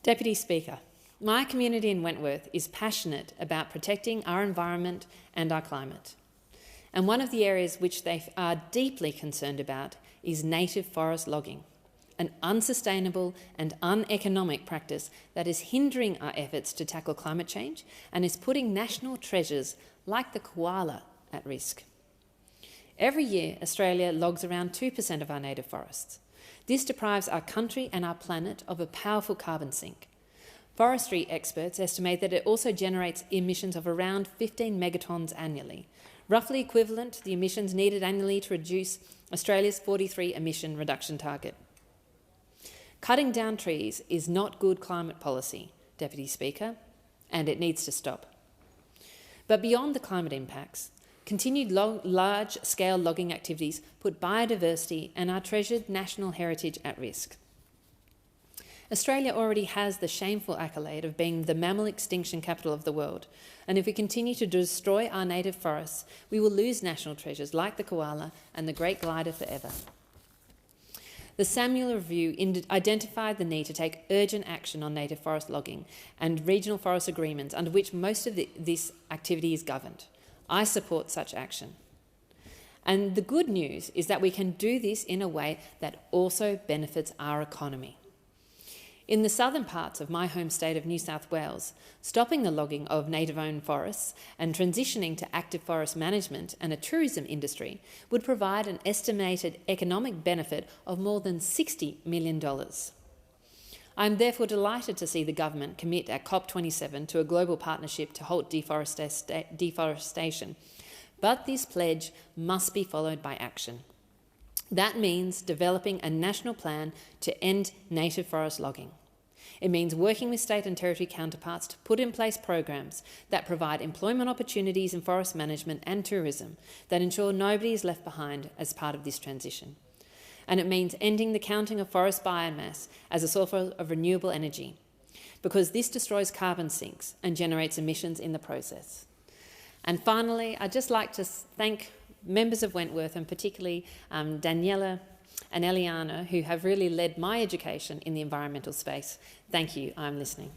Deputy Speaker, my community in Wentworth is passionate about protecting our environment and our climate. And one of the areas which they are deeply concerned about is native forest logging, an unsustainable and uneconomic practice that is hindering our efforts to tackle climate change and is putting national treasures like the koala at risk. Every year, Australia logs around 2% of our native forests. This deprives our country and our planet of a powerful carbon sink. Forestry experts estimate that it also generates emissions of around 15 megatons annually, roughly equivalent to the emissions needed annually to reduce Australia's 43 emission reduction target. Cutting down trees is not good climate policy, Deputy Speaker, and it needs to stop. But beyond the climate impacts, continued large-scale logging activities put biodiversity and our treasured national heritage at risk. Australia already has the shameful accolade of being the mammal extinction capital of the world, and if we continue to destroy our native forests, we will lose national treasures like the koala and the great glider forever. The Samuel Review identified the need to take urgent action on native forest logging and regional forest agreements under which most of this activity is governed. I support such action. And the good news is that we can do this in a way that also benefits our economy. In the southern parts of my home state of New South Wales, stopping the logging of native-owned forests and transitioning to active forest management and a tourism industry would provide an estimated economic benefit of more than $60 million. I am therefore delighted to see the government commit at COP27 to a global partnership to halt deforestation, but this pledge must be followed by action. That means developing a national plan to end native forest logging. It means working with state and territory counterparts to put in place programs that provide employment opportunities in forest management and tourism that ensure nobody is left behind as part of this transition. And it means ending the counting of forest biomass as a source of renewable energy, because this destroys carbon sinks and generates emissions in the process. And finally, I'd just like to thank members of Wentworth, and particularly Daniela and Eliana, who have really led my education in the environmental space. Thank you. I'm listening.